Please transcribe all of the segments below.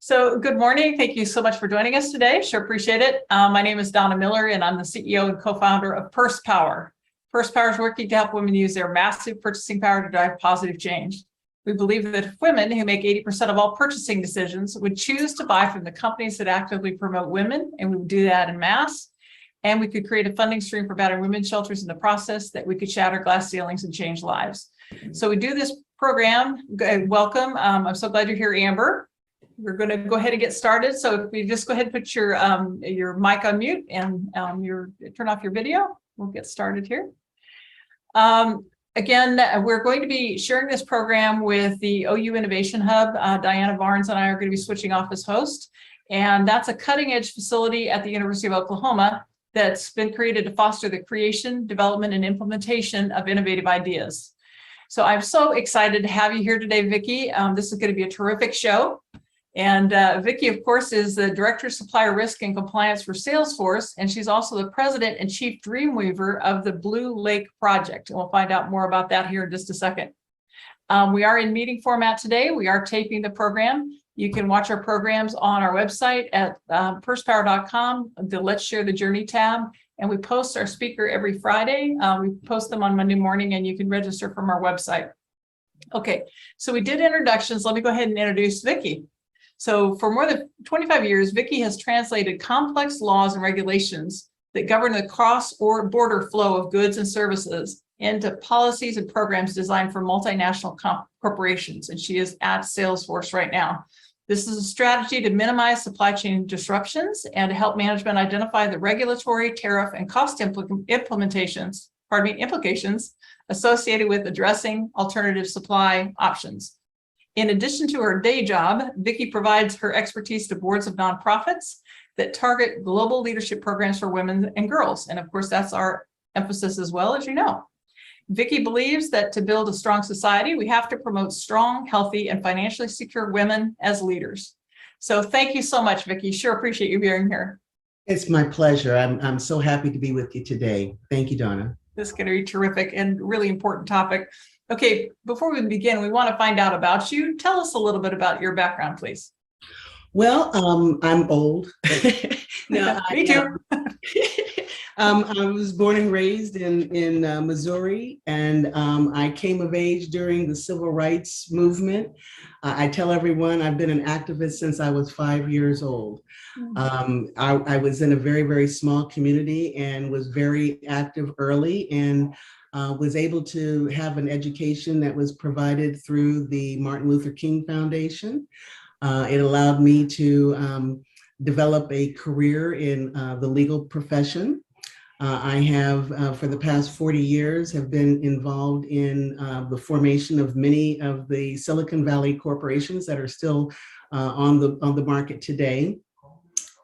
So good morning. Thank you so much for joining us today. Sure appreciate it. My name is Donna Miller, and I'm the CEO and co-founder of Purse Power. Purse Power is working to help women use their massive purchasing power to drive positive change. We believe that if women, who make 80% of all purchasing decisions, would choose to buy from the companies that actively promote women, and we would do that en masse, and we could create a funding stream for battered women's shelters in the process, that we could shatter glass ceilings and change lives. So we do this program. Welcome. I'm so glad you're here, Amber. We're going to go ahead and get started. So if we just go ahead and put your mic on mute and turn off your video, we'll get started here. Again, we're going to be sharing this program with the OU Innovation Hub. Diana Barnes and I are going to be switching off as host. And that's a cutting edge facility at the University of Oklahoma that's been created to foster the creation, development, and implementation of innovative ideas. So I'm so excited to have you here today, Vicki. This is going to be a terrific show. And Vicki, of course, is the Director of Supplier Risk and Compliance for Salesforce, and she's also the President and Chief Dreamweaver of the Blue Lake Project. And we'll find out more about that here in just a second. We are in meeting format today. We are taping the program. You can watch our programs on our website at pursepower.com, the Let's Share the Journey tab. And we post our speaker every Friday. We post them on Monday morning, and you can register from our website. Okay, so we did introductions. Let me go ahead and introduce Vicki. So for more than 25 years, Vicki has translated complex laws and regulations that govern the cross or border flow of goods and services into policies and programs designed for multinational corporations. And she is at Salesforce right now. This is a strategy to minimize supply chain disruptions and to help management identify the regulatory, tariff, and cost implications associated with addressing alternative supply options. In addition to her day job, Vicki provides her expertise to boards of nonprofits that target global leadership programs for women and girls. And of course, that's our emphasis as well, as you know. Vicki believes that to build a strong society, we have to promote strong, healthy, and financially secure women as leaders. So thank you so much, Vicki. Sure appreciate you being here. It's my pleasure. I'm so happy to be with you today. Thank you, Donna. This is going to be terrific and really important topic. Okay, before we begin, we want to find out about you. Tell us a little bit about your background, please. Well, I'm old. No, Me too. I was born and raised in Missouri, and I came of age during the civil rights movement. I tell everyone I've been an activist since I was 5 years old. I was in a very, very small community and was very active early, and was able to have an education that was provided through the Martin Luther King Foundation. It allowed me to develop a career in the legal profession. I have, for the past 40 years, have been involved in the formation of many of the Silicon Valley corporations that are still on the market today.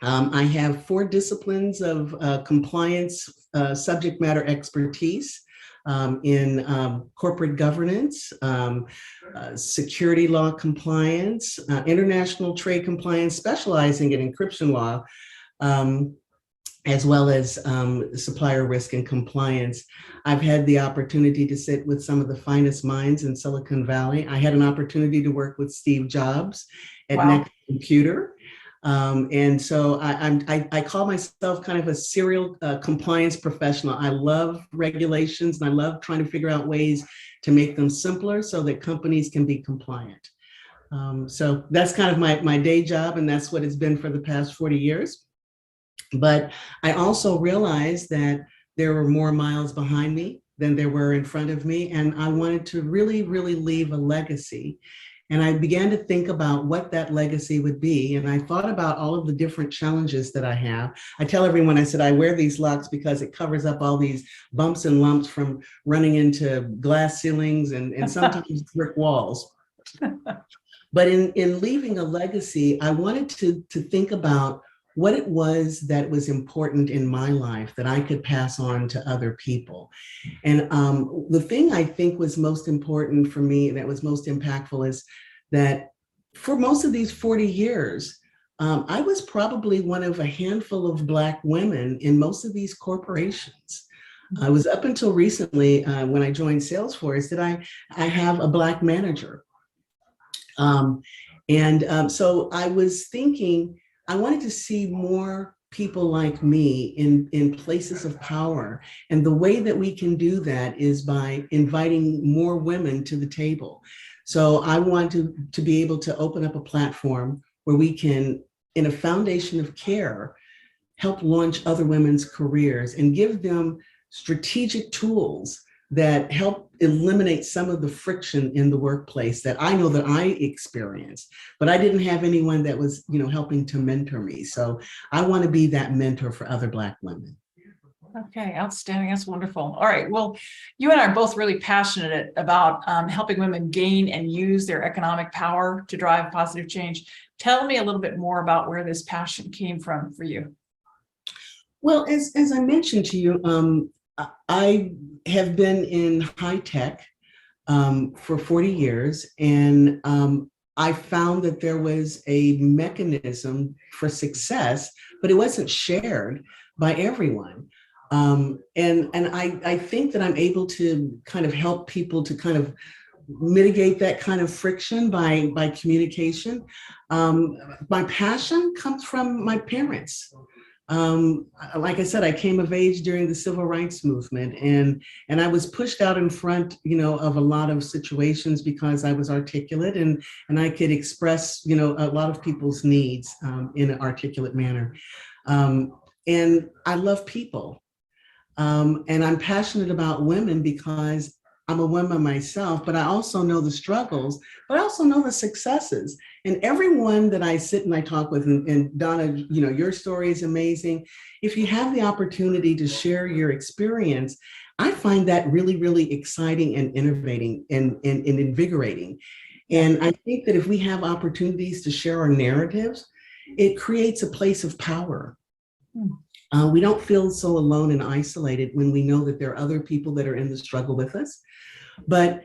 I have 4 disciplines of compliance subject matter expertise in corporate governance, security law compliance, international trade compliance, specializing in encryption law, as well as supplier risk and compliance. I've had the opportunity to sit with some of the finest minds in Silicon Valley. I had an opportunity to work with Steve Jobs at Next Computer. And so I call myself kind of a serial compliance professional. I love regulations, and I love trying to figure out ways to make them simpler so that companies can be compliant. So that's kind of my day job, and that's what it's been for the past 40 years. But I also realized that there were more miles behind me than there were in front of me, and I wanted to really, really leave a legacy. And I began to think about what that legacy would be. And I thought about all of the different challenges that I have. I tell everyone, I said, I wear these locks because it covers up all these bumps and lumps from running into glass ceilings and sometimes brick walls. But in leaving a legacy, I wanted to think about what it was that was important in my life that I could pass on to other people. And the thing I think was most important for me, that was most impactful, is that for most of these 40 years, I was probably one of a handful of Black women in most of these corporations. I was up until recently, when I joined Salesforce, that I have a Black manager. And so I was thinking, I wanted to see more people like me in places of power. And the way that we can do that is by inviting more women to the table. So I want to be able to open up a platform where we can, in a foundation of care, help launch other women's careers and give them strategic tools that help eliminate some of the friction in the workplace that I know that I experienced, but I didn't have anyone that was, helping to mentor me. So I want to be that mentor for other Black women. Okay, outstanding. That's wonderful. All right. Well, you and I are both really passionate about helping women gain and use their economic power to drive positive change. Tell me a little bit more about where this passion came from for you. Well, as I mentioned to you, I have been in high tech for 40 years, and I found that there was a mechanism for success, but it wasn't shared by everyone. And I think that I'm able to kind of help people to kind of mitigate that kind of friction by communication. My passion comes from my parents. Like I said, I came of age during the civil rights movement, and I was pushed out in front, of a lot of situations because I was articulate and I could express, a lot of people's needs in an articulate manner. And I love people. And I'm passionate about women because I'm a woman myself, but I also know the struggles, but I also know the successes. And everyone that I sit and I talk with, and Donna, your story is amazing. If you have the opportunity to share your experience, I find that really, really exciting and innovating and invigorating. And I think that if we have opportunities to share our narratives, it creates a place of power. We don't feel so alone and isolated when we know that there are other people that are in the struggle with us. But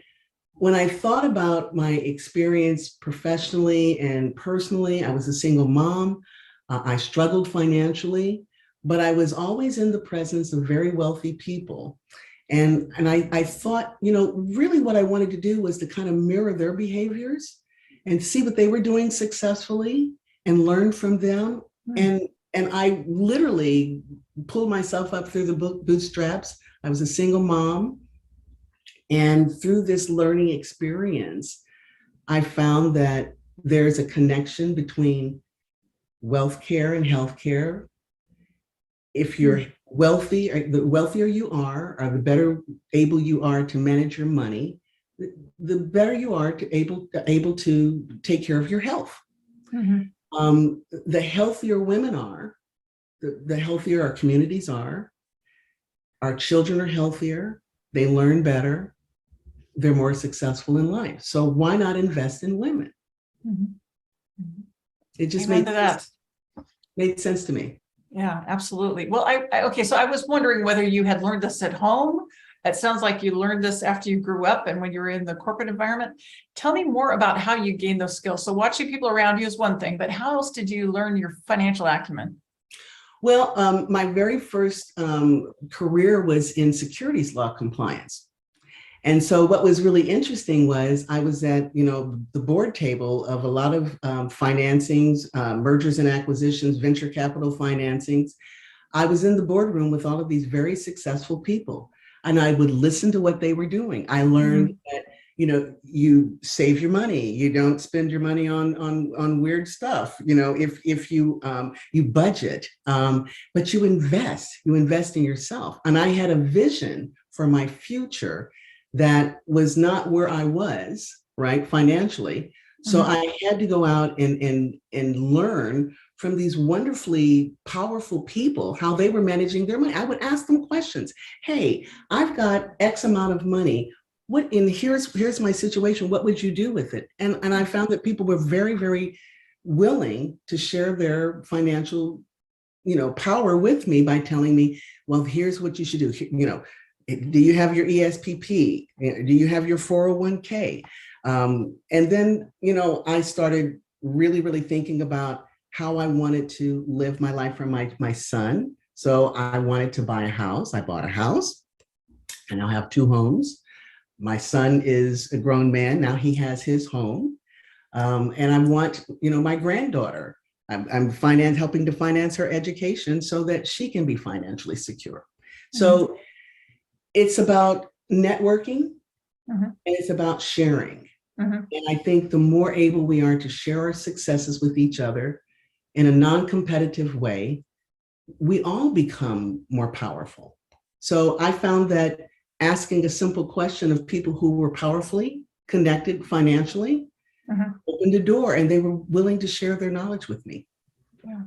when I thought about my experience professionally and personally, I was a single mom. I struggled financially, but I was always in the presence of very wealthy people. And I thought, really what I wanted to do was to kind of mirror their behaviors and see what they were doing successfully and learn from them. And I literally pulled myself up through the bootstraps. I was a single mom. And through this learning experience, I found that there's a connection between wealth care and healthcare. If you're wealthy, the wealthier you are, or the better able you are to manage your money, the better you are to able to take care of your health. The healthier women are, the healthier our communities are. Our children are healthier, they learn better, they're more successful in life. So why not invest in women? It just made sense to me. Yeah, absolutely. Well, okay, so I was wondering whether you had learned this at home. It sounds like you learned this after you grew up and when you were in the corporate environment. Tell me more about how you gained those skills. So watching people around you is one thing, but how else did you learn your financial acumen? Well, my very first career was in securities law compliance. And so what was really interesting was I was at, the board table of a lot of financings, mergers and acquisitions, venture capital financings. I was in the boardroom with all of these very successful people, and I would listen to what they were doing. I learned that, you save your money, you don't spend your money on weird stuff. If you budget, but you invest in yourself. And I had a vision for my future that was not where I was, right, financially. So I had to go out and learn from these wonderfully powerful people how they were managing their money. I would ask them questions. Hey, I've got X amount of money. Here's my situation. What would you do with it? And I found that people were very, very willing to share their financial, power with me by telling me, well, here's what you should do. Do you have your ESPP? Do you have your 401k? And then, I started really, really thinking about how I wanted to live my life for my son. So I wanted to buy a house. I bought a house, and I have 2 homes. My son is a grown man. Now he has his home. And I want, my granddaughter, I'm helping to finance her education so that she can be financially secure. So it's about networking, and it's about sharing. And I think the more able we are to share our successes with each other in a non-competitive way, we all become more powerful. So I found that asking a simple question of people who were powerfully connected financially opened a door, and they were willing to share their knowledge with me. Yeah.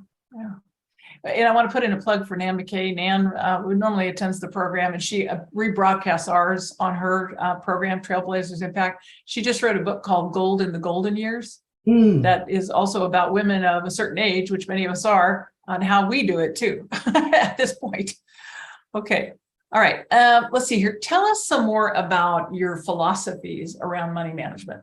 And I want to put in a plug for Nan McKay. Nan who normally attends the program, and she rebroadcasts ours on her program, Trailblazers Impact. She just wrote a book called Gold in the Golden Years that is also about women of a certain age, which many of us are, on how we do it too at this point. Okay. All right. Let's see here. Tell us some more about your philosophies around money management.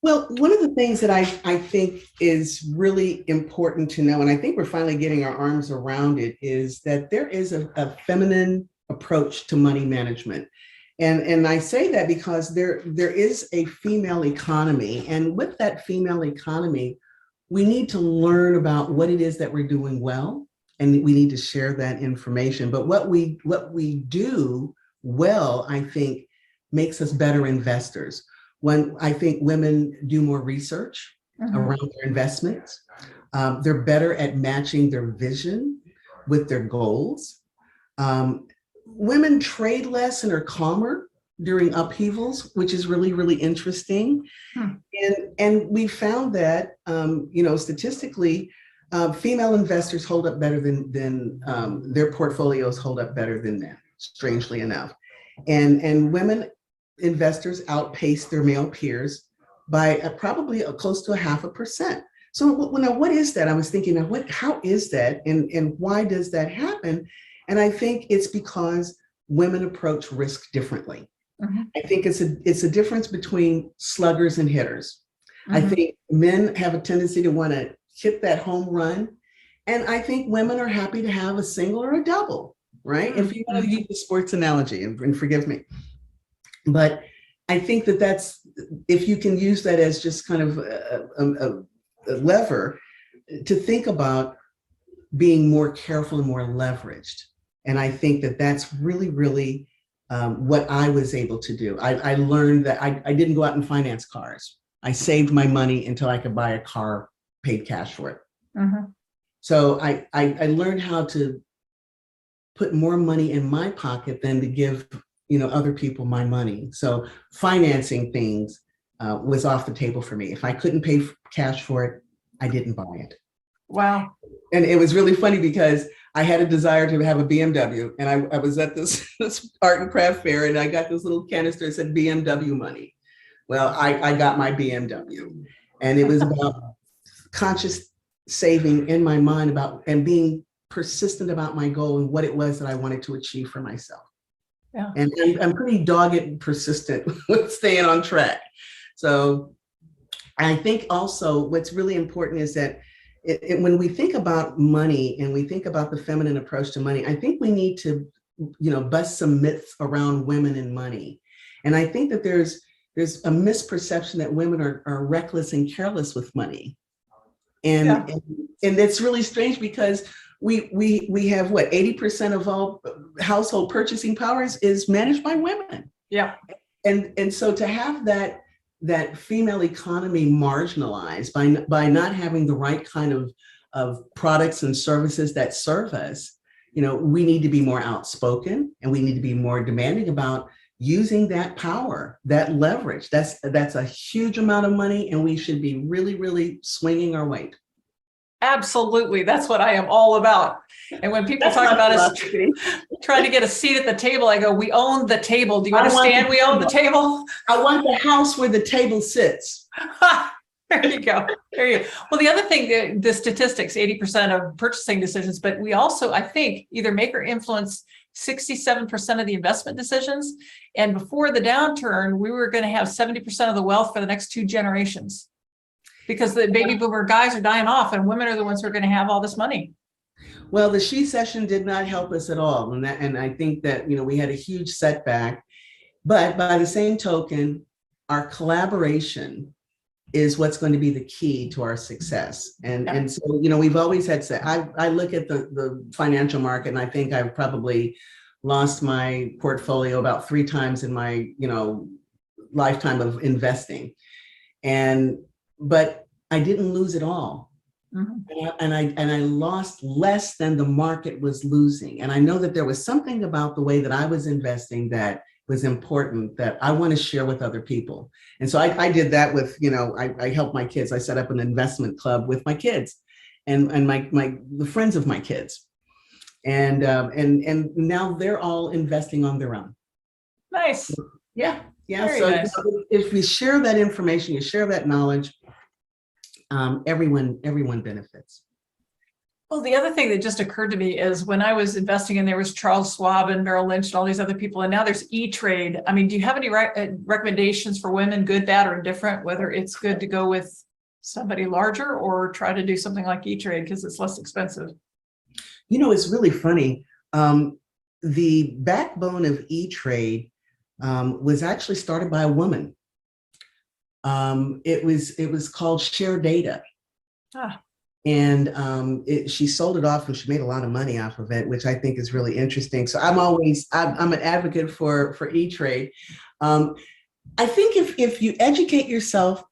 Well, one of the things that I think is really important to know, and I think we're finally getting our arms around it, is that there is a feminine approach to money management. And I say that because there is a female economy. And with that female economy, we need to learn about what it is that we're doing well, and we need to share that information. But what we do well, I think, makes us better investors. When I think women do more research around their investments, they're better at matching their vision with their goals. Women trade less and are calmer during upheavals, which is really, really interesting. And we found that, statistically, female investors hold up better than their portfolios hold up better than men, strangely enough. And women investors outpace their male peers by probably close to 0.5%. So what is that? I was thinking, how is that? And why does that happen? And I think it's because women approach risk differently. I think it's a difference between sluggers and hitters. I think men have a tendency to want to hit that home run. And I think women are happy to have a single or a double, right? If you want to use the sports analogy, and forgive me. But I think that's, if you can use that as just kind of a lever to think about being more careful and more leveraged. And I think that's really, really what I was able to do. I learned that I didn't go out and finance cars. I saved my money until I could buy a car, paid cash for it. So I learned how to put more money in my pocket than to give other people my money. So financing things was off the table for me. If I couldn't pay cash for it, I didn't buy it. Wow. And it was really funny because I had a desire to have a BMW, and I was at this art and craft fair, and I got this little canister that said BMW money. Well, I got my BMW, and it was about conscious saving in my mind about and being persistent about my goal and what it was that I wanted to achieve for myself. Yeah. And I'm pretty dogged and persistent with staying on track. So I think also what's really important is that when we think about money and we think about the feminine approach to money, I think we need to, bust some myths around women and money. And I think that there's a misperception that women are reckless and careless with money. And it's really strange because we have 80% of all household purchasing powers is managed by women. Yeah. And so to have that female economy marginalized by not having the right kind of products and services that serve us, we need to be more outspoken, and we need to be more demanding about using that power, that leverage. That's a huge amount of money, and we should be really, really swinging our weight. Absolutely. That's what I am all about. And when people talk about us trying to get a seat at the table, I go, we own the table. Do you understand we own the table? I want the house where the table sits. There you go. There you go. Well, the other thing, the statistics, 80% of purchasing decisions, but we also, I think, either make or influence 67% of the investment decisions. And before the downturn, we were going to have 70% of the wealth for the next 2 generations. Because the baby boomer guys are dying off, and women are the ones who are going to have all this money. Well, the she session did not help us at all. And I think that, we had a huge setback. But by the same token, our collaboration is what's going to be the key to our success. Yeah. And so, we've always had to, I look at the financial market, and I think I've probably lost my portfolio about 3 times in my, lifetime of investing. But I didn't lose it all. Mm-hmm. And I lost less than the market was losing. And I know that there was something about the way that I was investing that was important that I want to share with other people. And so I did that with, I helped my kids. I set up an investment club with my kids and the friends of my kids. And now they're all investing on their own. Nice. Yeah. Very So nice. if we share that information, you share that knowledge, everyone benefits. Well, the other thing that just occurred to me is when I was investing, and there was Charles Schwab and Merrill Lynch and all these other people, and now there's E-Trade. I mean, do you have any recommendations for women, good, bad, or indifferent, whether it's good to go with somebody larger or try to do something like E-Trade because it's less expensive? It's really funny. The backbone of E-Trade was actually started by a woman. It was called Share Data. And she sold it off, and she made a lot of money off of it, which I think is really interesting. So I'm an advocate for E-Trade. I think if you educate yourself,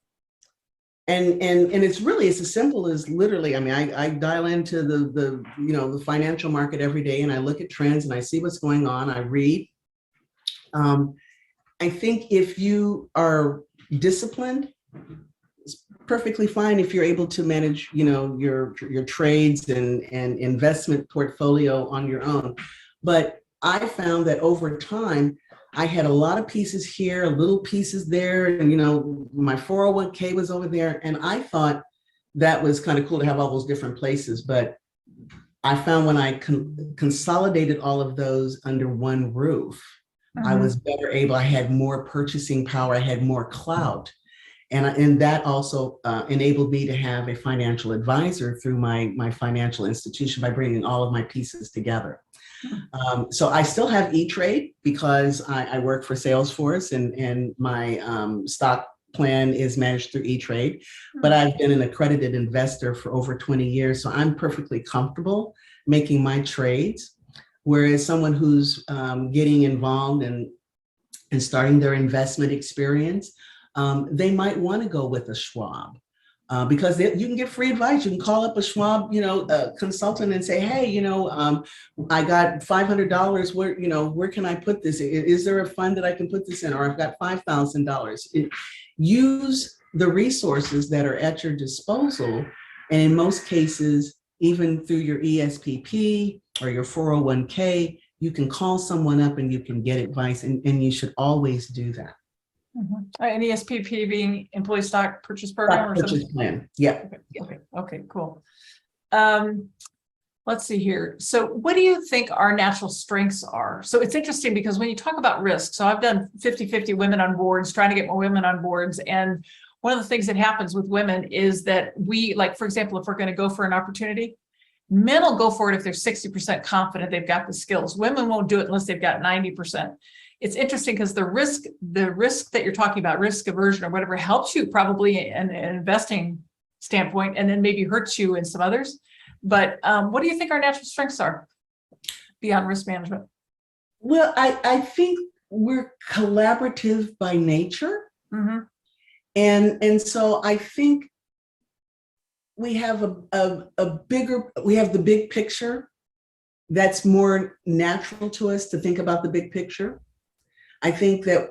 and it's as simple as literally, I mean, I dial into the financial market every day, and I look at trends and I see what's going on. I read. I think if you are disciplined, it's perfectly fine if you're able to manage, your trades and investment portfolio on your own. But I found that over time, I had a lot of pieces here, little pieces there, and my 401k was over there, and I thought that was kind of cool to have all those different places. But I found when I consolidated all of those under one roof, I was better able. I had more purchasing power. I had more clout. And that also enabled me to have a financial advisor through my financial institution by bringing all of my pieces together. So I still have E-Trade because I work for Salesforce, and my stock plan is managed through E-Trade. But I've been an accredited investor for over 20 years, so I'm perfectly comfortable making my trades. Whereas someone who's getting involved and starting their investment experience, they might want to go with a Schwab because you can get free advice. You can call up a Schwab, consultant and say, hey, I got $500. Where can I put this? Is there a fund that I can put this in? Or I've got $5,000. Use the resources that are at your disposal. And in most cases, even through your ESPP or your 401k, you can call someone up and you can get advice, and you should always do that. And ESPP being Employee Stock Purchase Program or something? Plan. Yeah. Okay, cool. Let's see here. So what do you think our natural strengths are? So it's interesting because when you talk about risk, so I've done 50-50 women on boards, trying to get more women on boards. And one of the things that happens with women is that we, like, for example, if we're going to go for an opportunity, men will go for it if they're 60% confident they've got the skills. Women won't do it unless they've got 90%. It's interesting because the risk that you're talking about, risk aversion or whatever, helps you probably in an investing standpoint, and then maybe hurts you in some others. But what do you think our natural strengths are beyond risk management? Well, I think we're collaborative by nature. And so I think we have we have the big picture. That's more natural to us to think about the big picture. I think that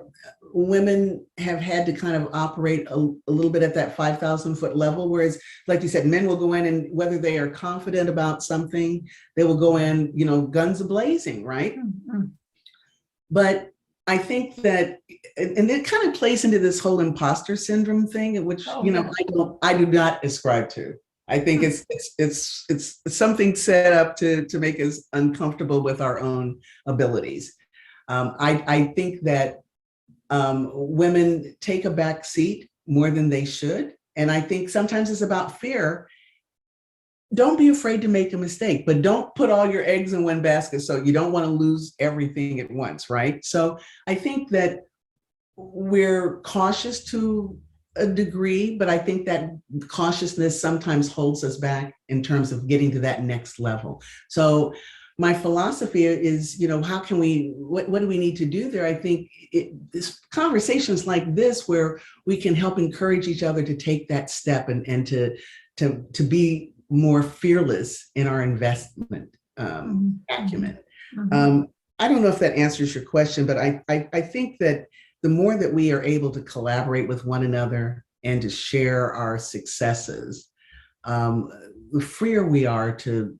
women have had to kind of operate a little bit at that 5,000 foot level, whereas, like you said, men will go in, and whether they are confident about something, they will go in, guns a-blazing, right? But I think that, and it kind of plays into this whole imposter syndrome thing, which I do not ascribe to. I think it's something set up to make us uncomfortable with our own abilities. I think that women take a back seat more than they should. And I think sometimes it's about fear. Don't be afraid to make a mistake, but don't put all your eggs in one basket. So you don't want to lose everything at once, right? So I think that we're cautious to a degree, but I think that cautiousness sometimes holds us back in terms of getting to that next level. So my philosophy is, how can what do we need to do there? I think this conversations like this, where we can help encourage each other to take that step and to be more fearless in our investment acumen. I don't know if that answers your question, but I think that the more that we are able to collaborate with one another and to share our successes, the freer we are to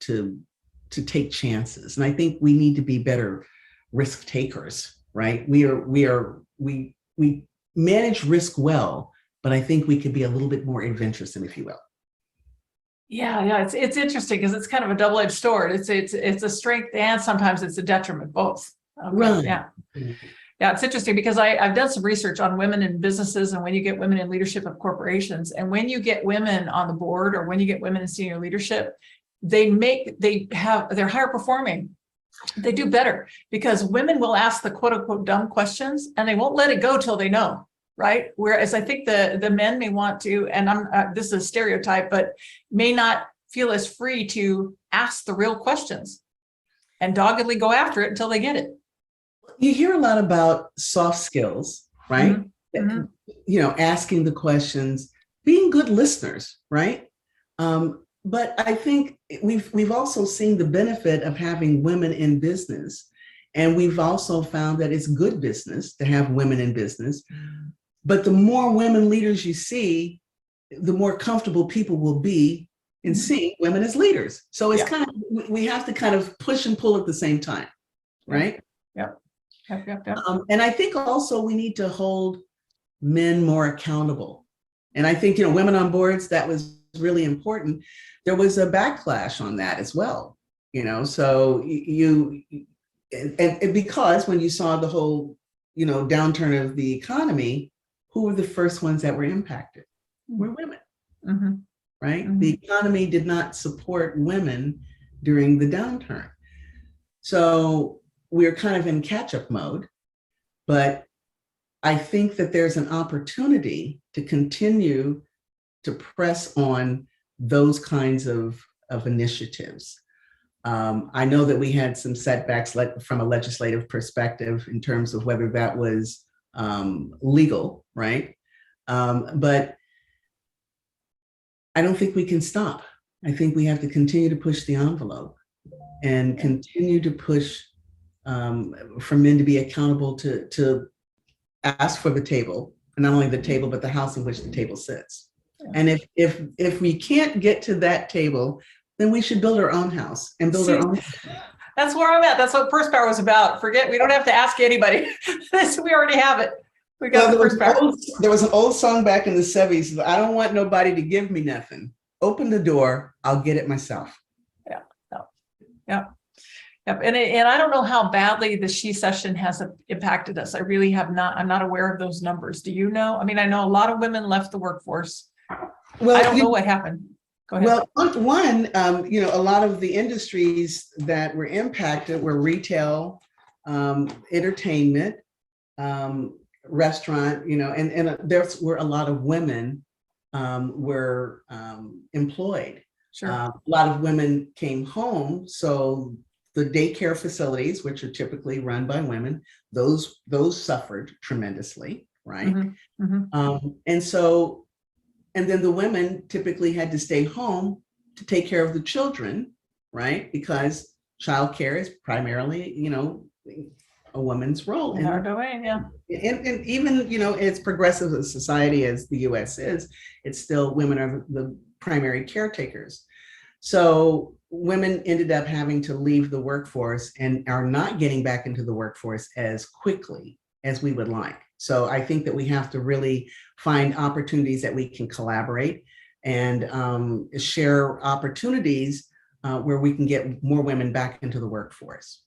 take chances. And I think we need to be better risk takers, right? We manage risk well, but I think we could be a little bit more adventuresome, if you will. Yeah, it's interesting because it's kind of a double-edged sword. It's a strength and sometimes it's a detriment, both. Okay, Right. Yeah. Yeah, it's interesting because I've done some research on women in businesses and when you get women in leadership of corporations, and when you get women on the board or when you get women in senior leadership, they're higher performing. They do better because women will ask the quote unquote dumb questions and they won't let it go till they know. Right. Whereas I think the men may want to, and this is a stereotype, but may not feel as free to ask the real questions and doggedly go after it until they get it. You hear a lot about soft skills, right? Asking the questions, being good listeners, right? But I think we've also seen the benefit of having women in business, and we've also found that it's good business to have women in business. But the more women leaders you see, the more comfortable people will be in seeing women as leaders. So it's we have to kind of push and pull at the same time, right? Yep. And I think also we need to hold men more accountable. And I think, women on boards, that was really important. There was a backlash on that as well, so and because when you saw the whole, downturn of the economy, who were the first ones that were impacted? Were women, right? The economy did not support women during the downturn. So we're kind of in catch-up mode, but I think that there's an opportunity to continue to press on those kinds of initiatives. I know that we had some setbacks from a legislative perspective in terms of whether that was legal, right? But I don't think we can stop. I think we have to continue to push the envelope and continue to push for men to be accountable to ask for the table, and not only the table, but the house in which the table sits. And if we can't get to that table, then we should build our own house and build our own. That's where I'm at. That's what First Power was about. We don't have to ask anybody. We already have it. We got the First Power. There was an old song back in the 70s. I don't want nobody to give me nothing. Open the door. I'll get it myself. Yeah. And I don't know how badly the She Session has impacted us. I really have not. I'm not aware of those numbers. Do you know? I mean, I know a lot of women left the workforce. Well, I don't know what happened. Go ahead. Well, one, a lot of the industries that were impacted were retail, entertainment, restaurant, and there were a lot of women were employed. Sure. A lot of women came home, so the daycare facilities, which are typically run by women, those suffered tremendously, right? And then the women typically had to stay home to take care of the children, right? Because childcare is primarily, a woman's role. In our domain, yeah. And even, as progressive a society as the US is, it's still women are the primary caretakers. So women ended up having to leave the workforce and are not getting back into the workforce as quickly as we would like. So I think that we have to really find opportunities that we can collaborate and share opportunities where we can get more women back into the workforce.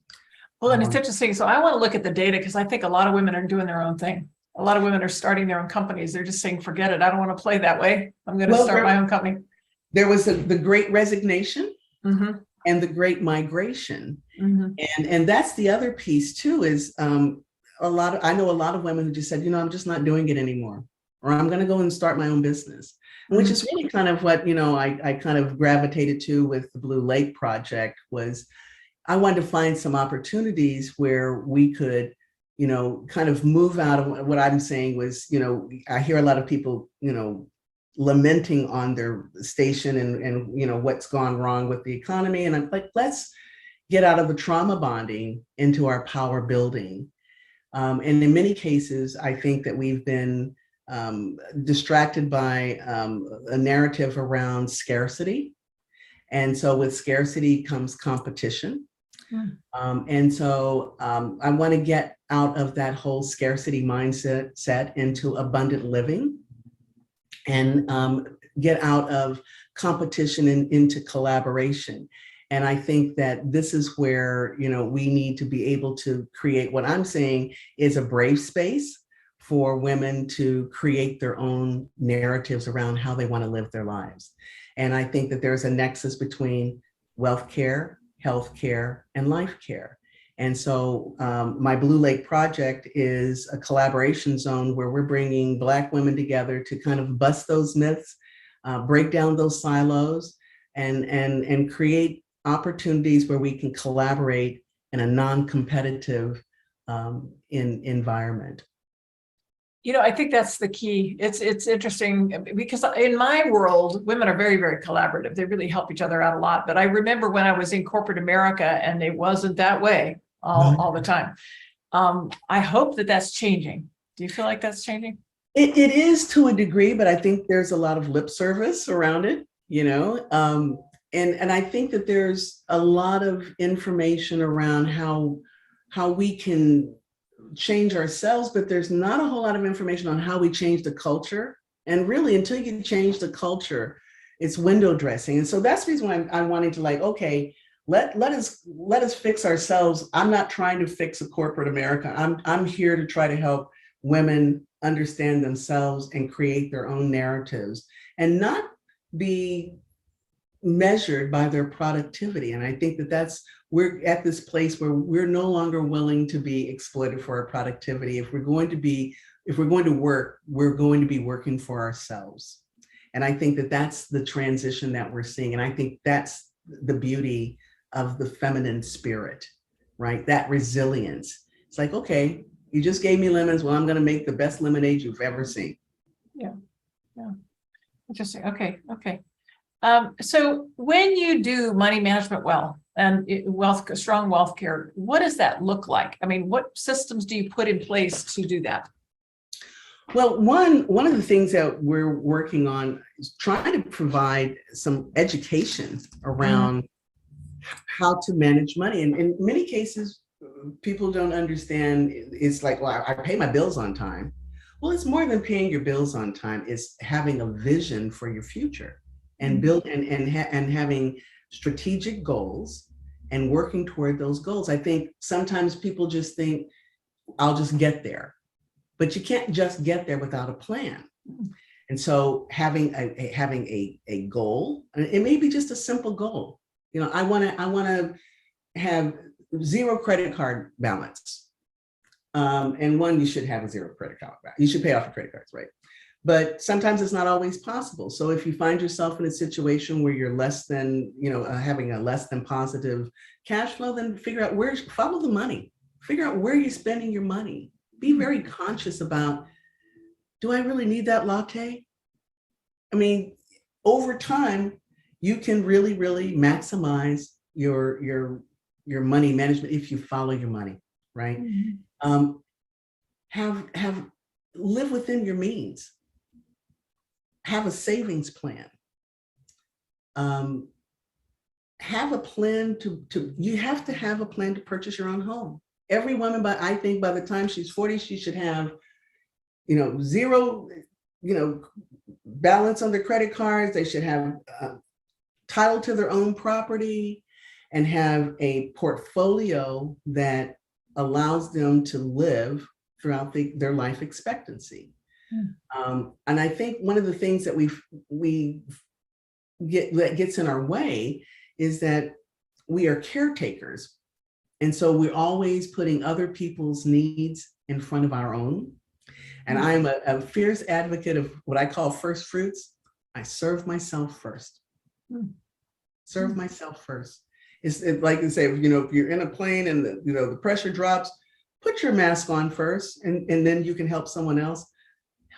Well, and it's interesting. So I want to look at the data because I think a lot of women are doing their own thing. A lot of women are starting their own companies. They're just saying, forget it. I don't want to play that way. I'm going to start my own company. There was the Great Resignation and the Great Migration. And that's the other piece too, is I know a lot of women who just said, I'm just not doing it anymore. or I'm going to go and start my own business, which is really kind of what, I kind of gravitated to with the Blue Lake Project. Was I wanted to find some opportunities where we could, kind of move out of what I'm saying was, I hear a lot of people, lamenting on their station and what's gone wrong with the economy. And I'm like, let's get out of the trauma bonding into our power building. And in many cases, I think that we've been distracted by a narrative around scarcity. And so with scarcity comes competition. And so I want to get out of that whole scarcity mindset into abundant living, and get out of competition and into collaboration. And I think that this is where, we need to be able to create what I'm saying is a brave space for women to create their own narratives around how they want to live their lives. And I think that there's a nexus between wealth care, health care, and life care. And so my Blue Lake Project is a collaboration zone where we're bringing Black women together to kind of bust those myths, break down those silos, and create opportunities where we can collaborate in a non-competitive environment. I think that's the key. It's interesting because in my world, women are very, very collaborative. They really help each other out a lot. But I remember when I was in corporate America, and it wasn't that way all the time. I hope that that's changing. Do you feel like that's changing? It is to a degree, but I think there's a lot of lip service around it, and I think that there's a lot of information around how we can change ourselves, but there's not a whole lot of information on how we change the culture. And really, until you change the culture, it's window dressing. And so that's the reason why I'm wanting to okay, let us fix ourselves. I'm not trying to fix a corporate America. I'm here to try to help women understand themselves and create their own narratives and not be measured by their productivity. And I think that we're at this place where we're no longer willing to be exploited for our productivity. If we're going to work, we're going to be working for ourselves. And I think that that's the transition that we're seeing. And I think that's the beauty of the feminine spirit, right? That resilience. It's like, okay, you just gave me lemons. Well, I'm going to make the best lemonade you've ever seen. Yeah. Interesting. Okay. So when you do money management well and strong wealth care, what does that look like? I mean, what systems do you put in place to do that? Well, one of the things that we're working on is trying to provide some education around how to manage money. And in many cases, people don't understand. It's like, well, I pay my bills on time. Well, it's more than paying your bills on time. It's having a vision for your future and having strategic goals and working toward those goals. I think sometimes people just think, I'll just get there. But you can't just get there without a plan. And so having a goal, and it may be just a simple goal. I want to have zero credit card balance. And you should have a zero credit card balance. You should pay off your credit cards, right? But sometimes it's not always possible. So if you find yourself in a situation where you're less than, having a less than positive cash flow, then figure out follow the money. Figure out where you're spending your money. Be very conscious about, do I really need that latte? I mean, over time, you can really, really maximize your money management if you follow your money, right? Live within your means. Have a savings plan. Have a plan you have to have a plan to purchase your own home. Every woman, I think by the time she's 40, she should have, zero, balance on their credit cards. They should have title to their own property and have a portfolio that allows them to live throughout their life expectancy. And I think one of the things that that gets in our way is that we are caretakers. And so we're always putting other people's needs in front of our own. And I'm a fierce advocate of what I call first fruits. I serve myself first. Serve myself first. It's like you say, if you're in a plane and the pressure drops, put your mask on first, and then you can help someone else.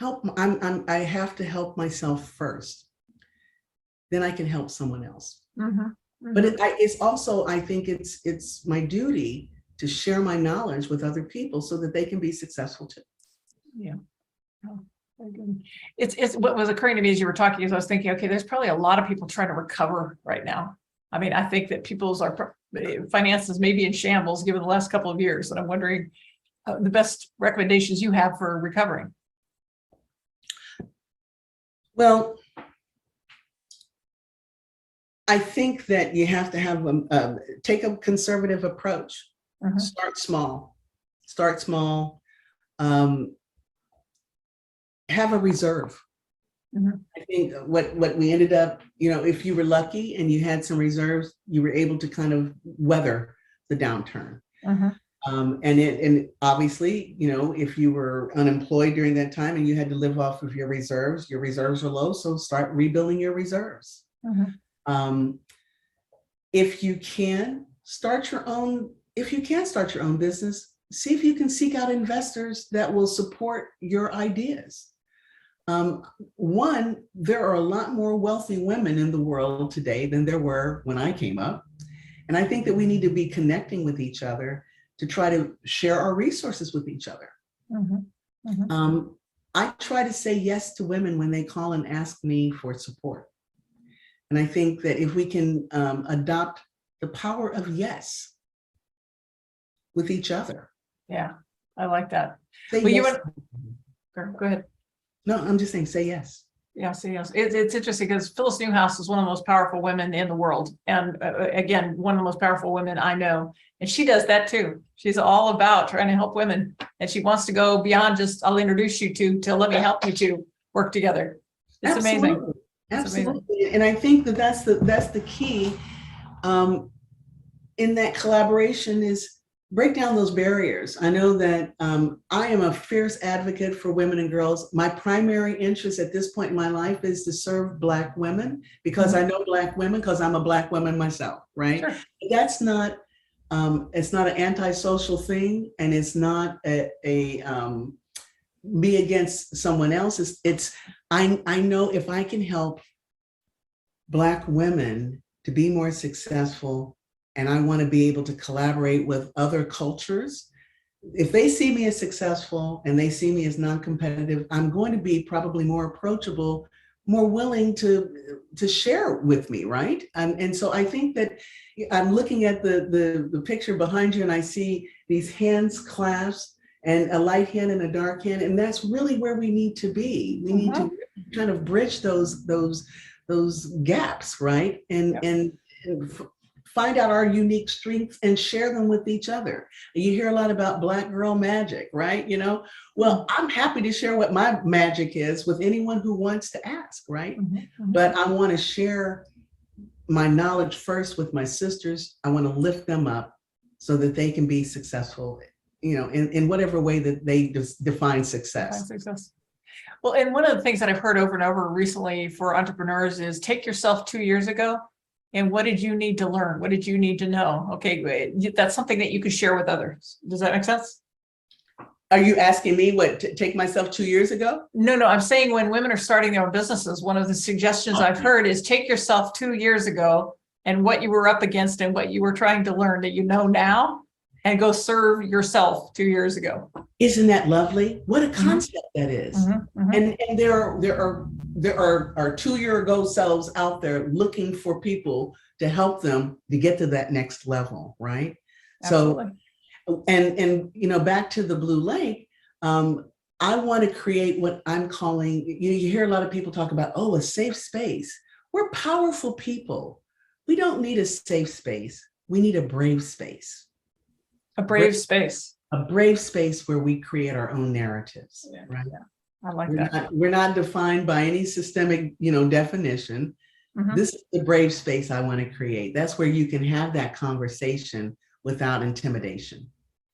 I have to help myself first. Then I can help someone else. But it's also, I think it's my duty to share my knowledge with other people so that they can be successful too. Yeah. Oh, very good. It's what was occurring to me as you were talking, is I was thinking, okay, there's probably a lot of people trying to recover right now. I mean, I think that people's finances may be in shambles given the last couple of years, and I'm wondering the best recommendations you have for recovering. Well, I think that you have to have take a conservative approach. Start small. Have a reserve. I think what we ended up, if you were lucky and you had some reserves, you were able to kind of weather the downturn. And obviously, if you were unemployed during that time and you had to live off of your reserves were low. So start rebuilding your reserves. If you can start your own business, see if you can seek out investors that will support your ideas. One, there are a lot more wealthy women in the world today than there were when I came up. And I think that we need to be connecting with each other to try to share our resources with each other. I try to say yes to women when they call and ask me for support. And I think that if we can adopt the power of yes with each other. Yeah, I like that. Say well, yes. Go ahead. No, I'm just saying, say yes. Yeah, say yes. It's interesting because Phyllis Newhouse is one of the most powerful women in the world. And again, one of the most powerful women I know. And she does that too. She's all about trying to help women. And she wants to go beyond just, I'll introduce you to let me help you to work together. It's Absolutely. amazing. Absolutely. It's amazing. And I think that that's the key in that collaboration is break down those barriers. I know that I am a fierce advocate for women and girls. My primary interest at this point in my life is to serve Black women because I know Black women because I'm a Black woman myself, right? Sure. That's not, it's not an antisocial thing, and it's not a be against someone else. I know if I can help Black women to be more successful, and I want to be able to collaborate with other cultures. If they see me as successful and they see me as non-competitive, I'm going to be probably more approachable, more willing to share with me, right? And so I think that I'm looking at the picture behind you, and I see these hands clasped and a light hand and a dark hand, and that's really where we need to be. We need to kind of bridge those gaps, right? And find out our unique strengths and share them with each other. You hear a lot about Black girl magic, right? Well, I'm happy to share what my magic is with anyone who wants to ask, right? But I want to share my knowledge first with my sisters. I want to lift them up so that they can be successful, in whatever way that they define success. Well, and one of the things that I've heard over and over recently for entrepreneurs is take yourself 2 years ago. And what did you need to learn? What did you need to know? Okay, great. That's something that you could share with others. Does that make sense? Are you asking me what to take myself 2 years ago? No, I'm saying when women are starting their own businesses, one of the suggestions I've heard is take yourself 2 years ago and what you were up against and what you were trying to learn that you know now, and go serve yourself 2 years ago. Isn't that lovely? What a concept that is. And there are 2 year ago selves out there looking for people to help them to get to that next level, right? Absolutely. So, and back to the Blue Lake, I want to create what I'm calling, you hear a lot of people talk about, a safe space. We're powerful people. We don't need a safe space. We need a brave space. A brave space. A brave space where we create our own narratives, right? Yeah, I like that. We're not defined by any systemic, definition. This is the brave space I want to create. That's where you can have that conversation without intimidation.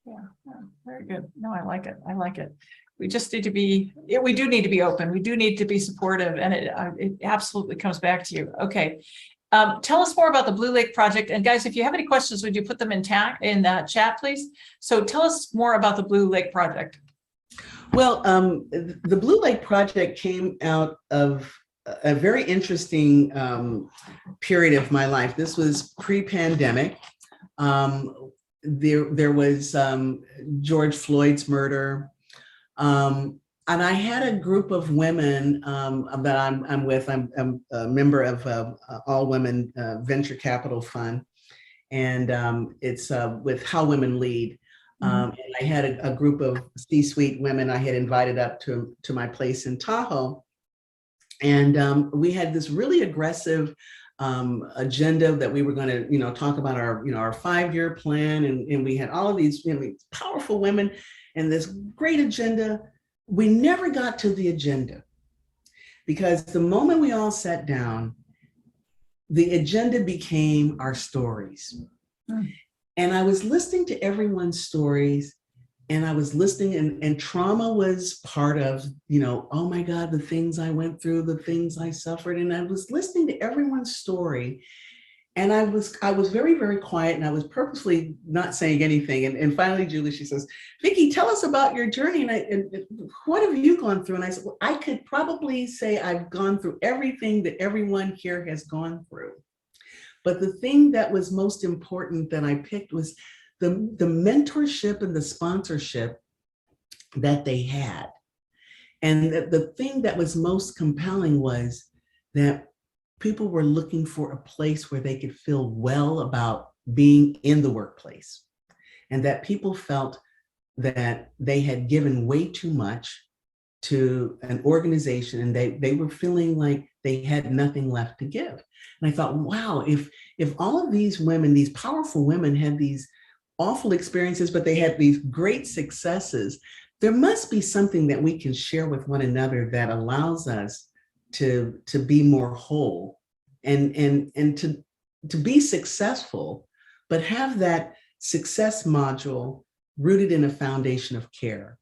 Yeah, very good. No, I like it. we just need to be, we do need to be open. We do need to be supportive, and it absolutely comes back to you. Okay. Tell us more about the Blue Lake Project. And guys, if you have any questions, would you put them in the chat, please? So tell us more about the Blue Lake Project. Well, the Blue Lake Project came out of a very interesting period of my life. This was pre-pandemic. There was George Floyd's murder. And I had a group of women that I'm with. I'm a member of All Women Venture Capital Fund, and it's with How Women Lead. And I had a group of C-suite women I had invited up to my place in Tahoe. And we had this really aggressive agenda that we were going to, talk about our 5-year plan. And we had all of these powerful women and this great agenda. We never got to the agenda because the moment we all sat down, the agenda became our stories. And I was listening to everyone's stories, and I was listening, and trauma was part of, oh my God, the things I went through, the things I suffered. And I was listening to everyone's story. And I was very, very quiet, and I was purposely not saying anything. And finally, Julie, she says, Vicki, tell us about your journey. And what have you gone through? And I said, well, I could probably say I've gone through everything that everyone here has gone through. But the thing that was most important that I picked was the mentorship and the sponsorship that they had. And the thing that was most compelling was that people were looking for a place where they could feel well about being in the workplace, and that people felt that they had given way too much to an organization, and they were feeling like they had nothing left to give. And I thought, wow, if all of these women, these powerful women, had these awful experiences, but they had these great successes, there must be something that we can share with one another that allows us to be more whole and to be successful, but have that success module rooted in a foundation of care,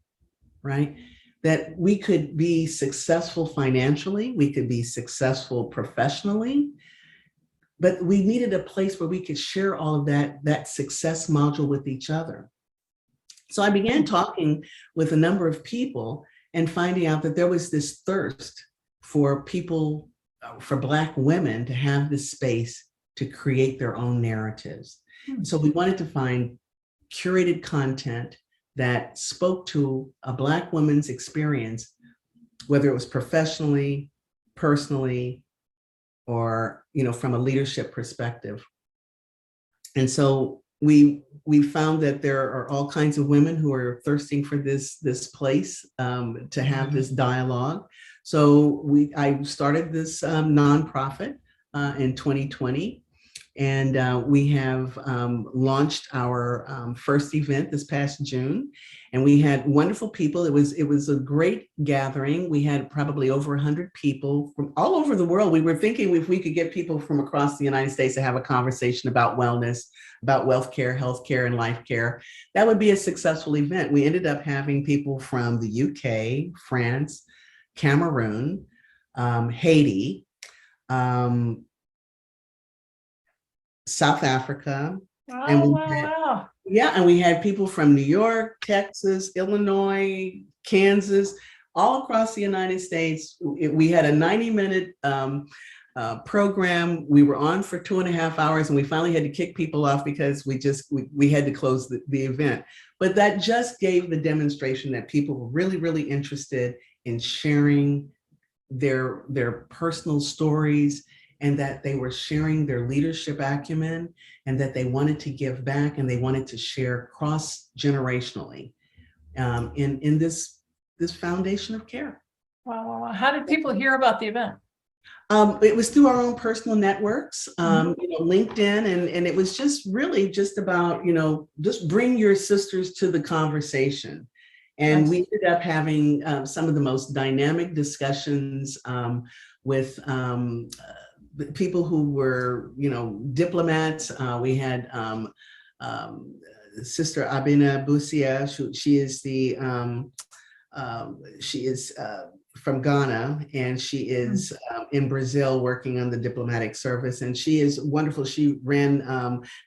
right? That we could be successful financially, we could be successful professionally, but we needed a place where we could share all of that success module with each other. So I began talking with a number of people and finding out that there was this thirst for people, for Black women to have this space to create their own narratives. So we wanted to find curated content that spoke to a Black woman's experience, whether it was professionally, personally, or from a leadership perspective. And so we found that there are all kinds of women who are thirsting for this place to have this dialogue. So I started this nonprofit in 2020. And we have launched our first event this past June, and we had wonderful people. It was a great gathering. We had probably over 100 people from all over the world. We were thinking if we could get people from across the United States to have a conversation about wellness, about wealthcare, healthcare, and life care, that would be a successful event. We ended up having people from the UK, France, Cameroon, Haiti, South Africa. Oh, and wow. And we had people from New York, Texas, Illinois, Kansas, all across the United States. We had a 90-minute program. We were on for 2.5 hours, and we finally had to kick people off because we had to close the event. But that just gave the demonstration that people were really, really interested in sharing their personal stories, and that they were sharing their leadership acumen, and that they wanted to give back, and they wanted to share cross-generationally in this foundation of care. Wow. How did people hear about the event? It was through our own personal networks, LinkedIn, and it was just really just about, just bring your sisters to the conversation. And we ended up having some of the most dynamic discussions with people who were, diplomats. We had Sister Abina Busia. She is the she is from Ghana, and she is in Brazil working on the diplomatic service. And she is wonderful. She ran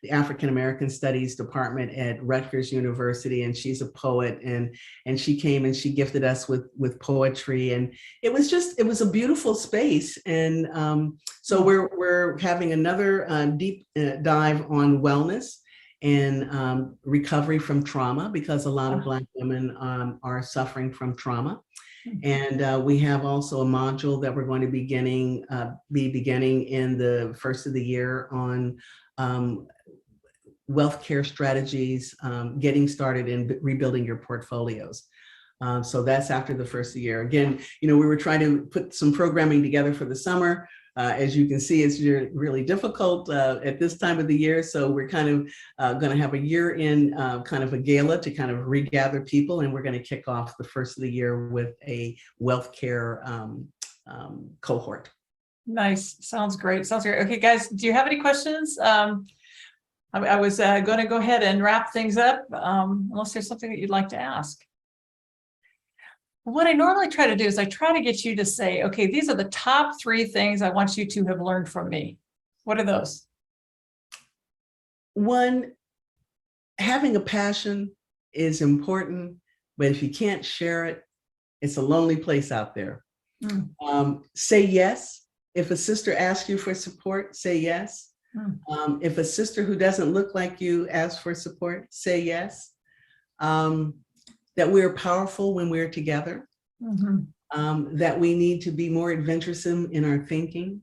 the African American Studies department at Rutgers University, and she's a poet. And she came and she gifted us with poetry, and it was a beautiful space. And so we're having another deep dive on wellness and recovery from trauma, because a lot of Black women are suffering from trauma. And we have also a module that we're going to be beginning in the first of the year on wealthcare strategies, getting started in rebuilding your portfolios. So that's after the first of the year. Again, we were trying to put some programming together for the summer. As you can see, it's really difficult at this time of the year. So we're kind of going to have a year-end kind of a gala to kind of regather people. And we're going to kick off the first of the year with a wealth care cohort. Nice. Sounds great. Sounds great. Okay, guys, do you have any questions? I was going to go ahead and wrap things up, unless there's something that you'd like to ask. What I normally try to do is I try to get you to say, okay, these are the top 3 things I want you to have learned from me. What are those? 1, having a passion is important, but if you can't share it, it's a lonely place out there. Say yes. If a sister asks you for support, say yes. If a sister who doesn't look like you asks for support, say yes. That we're powerful when we're together, that we need to be more adventuresome in our thinking,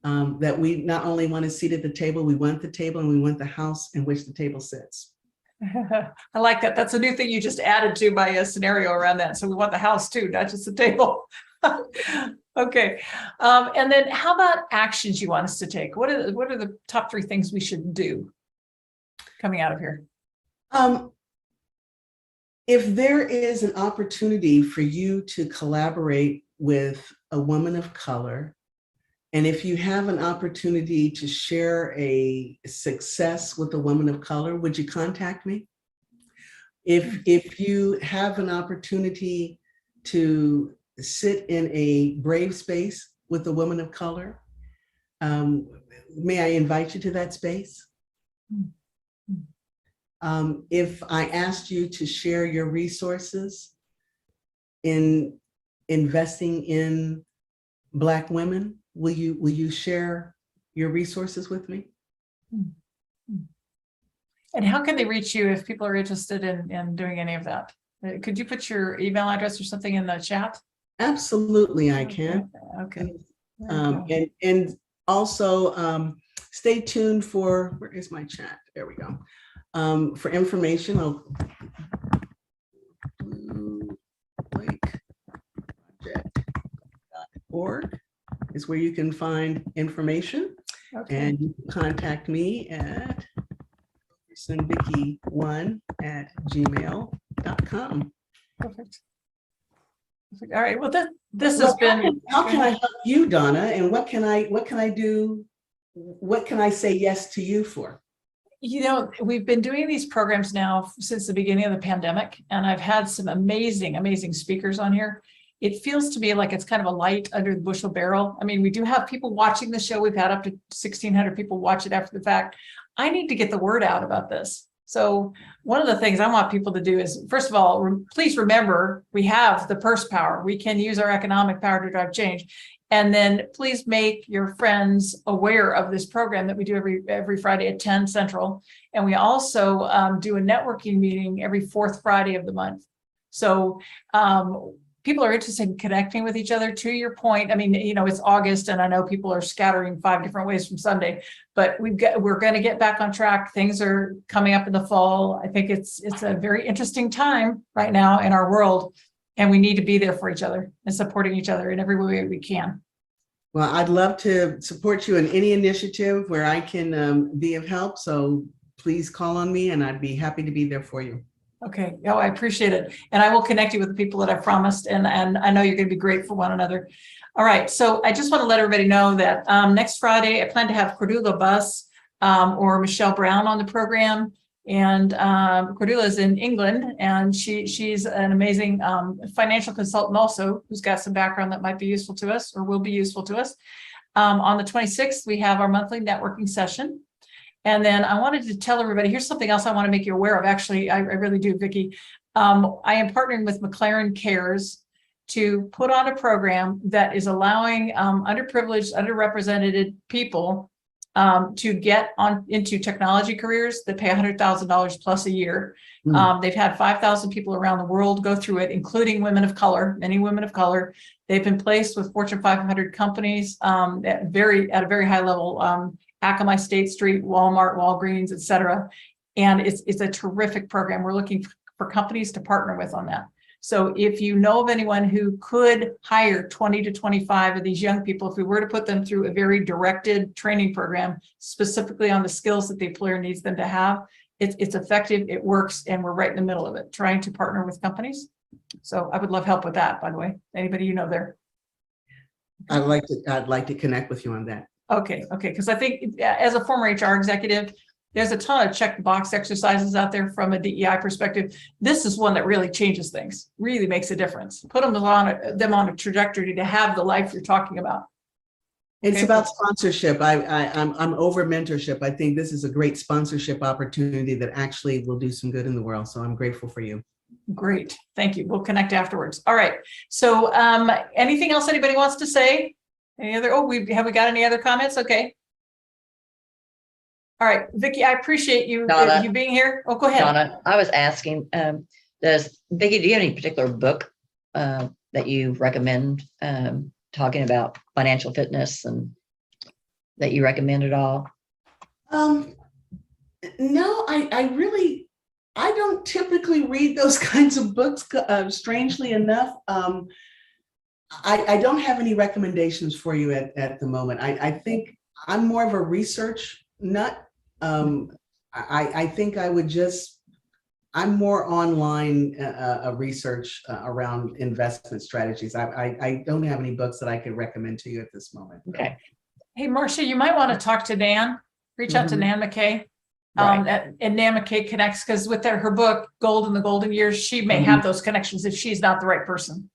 that we not only want a seat at the table, we want the table, and we want the house in which the table sits. I like that. That's a new thing you just added to my scenario around that. So we want the house too, not just the table. Okay. And then how about actions you want us to take? What are the top 3 things we should do coming out of here? If there is an opportunity for you to collaborate with a woman of color, and if you have an opportunity to share a success with a woman of color, would you contact me? If you have an opportunity to sit in a brave space with a woman of color, may I invite you to that space? If I asked you to share your resources in investing in Black women, will you share your resources with me? And how can they reach you if people are interested in doing any of that? Could you put your email address or something in the chat? Absolutely, I can. Okay. And also stay tuned for, where is my chat? There we go. For information of bluelakeproject.org is where you can find information. Okay. And you can contact me at Vicky1@gmail.com. Perfect. All right. Well, this has been. How can I help you, Donna? And what can I do? What can I say yes to you for? We've been doing these programs now since the beginning of the pandemic, and I've had some amazing speakers on here. It feels to me like it's kind of a light under the bushel barrel. I mean, we do have people watching the show. We've had up to 1,600 people watch it after the fact. I need to get the word out about this. So one of the things I want people to do is, first of all, please remember we have the purse power. We can use our economic power to drive change. And then please make your friends aware of this program that we do every Friday at 10 Central. And we also do a networking meeting every 4th Friday of the month. So people are interested in connecting with each other. To your point, I mean, it's August, and I know people are scattering 5 different ways from Sunday, but we're going to get back on track. Things are coming up in the fall. I think it's a very interesting time right now in our world. And we need to be there for each other and supporting each other in every way we can. Well, I'd love to support you in any initiative where I can be of help. So please call on me and I'd be happy to be there for you. Okay. Oh, I appreciate it. And I will connect you with the people that I promised. And I know you're going to be great for one another. All right. So I just want to let everybody know that next Friday, I plan to have Cordula Buss or Michelle Brown on the program. And Cordula is in England, and she's an amazing financial consultant also, who's got some background that might be useful to us or will be useful to us. On the 26th, we have our monthly networking session. And then I wanted to tell everybody, here's something else I want to make you aware of. Actually, I really do, Vicki. I am partnering with McLaren Cares to put on a program that is allowing underprivileged, underrepresented people to get on into technology careers that pay $100,000 plus a year. They've had 5,000 people around the world go through it, including women of color, many women of color. They've been placed with Fortune 500 companies at a very high level, Akamai, State Street, Walmart, Walgreens, et cetera. And it's a terrific program. We're looking for companies to partner with on that. So if you know of anyone who could hire 20 to 25 of these young people, if we were to put them through a very directed training program, specifically on the skills that the employer needs them to have, it's effective, it works, and we're right in the middle of it, trying to partner with companies. So I would love help with that, by the way. Anybody you know there? I'd like to connect with you on that. Okay, because I think as a former HR executive, there's a ton of check the box exercises out there from a DEI perspective. This is one that really changes things, really makes a difference. Put them on a trajectory to have the life you're talking about. It's about sponsorship. I'm over mentorship. I think this is a great sponsorship opportunity that actually will do some good in the world. So I'm grateful for you. Great, thank you. We'll connect afterwards. All right. So anything else anybody wants to say? Any other? Oh, have we got any other comments? Okay. All right, Vicki, I appreciate you being here. Oh, go ahead. Donna, I was asking, Vicki, do you have any particular book that you recommend talking about financial fitness and that you recommend at all? No, I don't typically read those kinds of books, strangely enough. I don't have any recommendations for you at the moment. I think I'm more of a research nut. I think I'm more online research around investment strategies. I don't have any books that I could recommend to you at this moment. Okay. Hey, Marcia, you might want to talk to Nan, reach out to Nan McKay. And Nan McKay connects, because with her book, Gold in the Golden Years, she may have those connections if she's not the right person.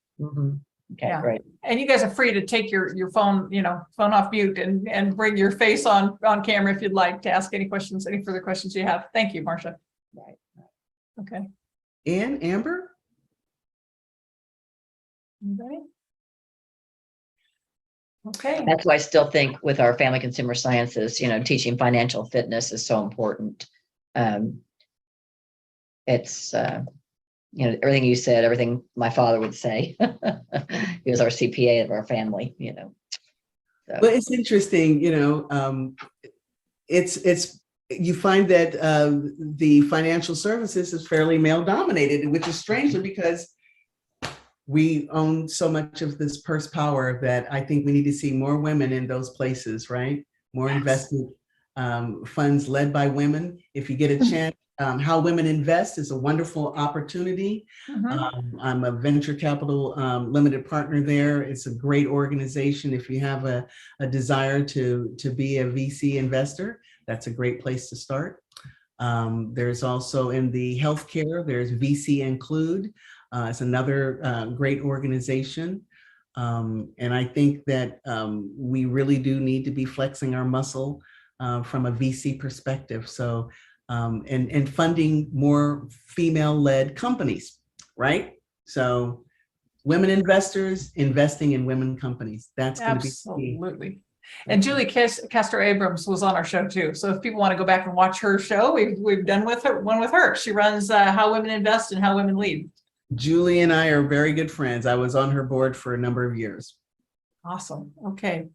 Okay, great. And you guys are free to take your phone, phone off mute and bring your face on camera if you'd like to ask any further questions you have. Thank you, Marcia. Right. Okay. And Amber? Anybody? Okay. That's why I still think with our family consumer sciences, teaching financial fitness is so important. It's, everything you said, everything my father would say. He was our CPA of our family, So. Well, it's interesting, you find that the financial services is fairly male dominated, which is strangely because we own so much of this purse power that I think we need to see more women in those places, right? More investment funds led by women. If you get a chance, How Women Invest is a wonderful opportunity. I'm a venture capital limited partner there. It's a great organization. If you have a desire to be a VC investor, that's a great place to start. There's also in the healthcare, there's VC Include. It's another great organization. And I think that we really do need to be flexing our muscle from a VC perspective. So, and funding more female-led companies, right? So women investors investing in women companies. That's going to be key. Absolutely. And Julie Castro Abrams was on our show too. So if people want to go back and watch her show, we've done one with her. She runs How Women Invest and How Women Lead. Julie and I are very good friends. I was on her board for a number of years. Awesome. Okay.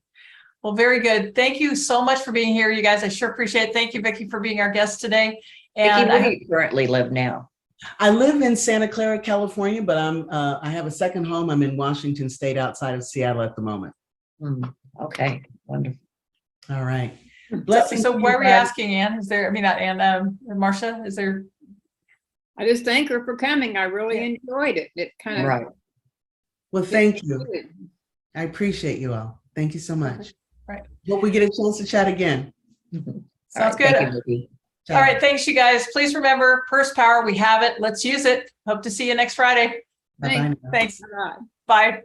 Well, very good. Thank you so much for being here, you guys. I sure appreciate it. Thank you, Vicki, for being our guest today. And Vicki, where do you currently live now? I live in Santa Clara, California, but I have a second home. I'm in Washington State outside of Seattle at the moment. Okay, wonderful. All right. So why were you asking, Ann? Is there, not Ann, Marcia, is there? I just thank her for coming. I really enjoyed it. It kind of. Right. Well, thank you. I appreciate you all. Thank you so much. Right. Hope we get a chance to chat again. Sounds good. Thank you, Vicki. All right. Thanks, you guys. Please remember purse power. We have it. Let's use it. Hope to see you next Friday. Bye-bye now. Thanks. All right. Bye.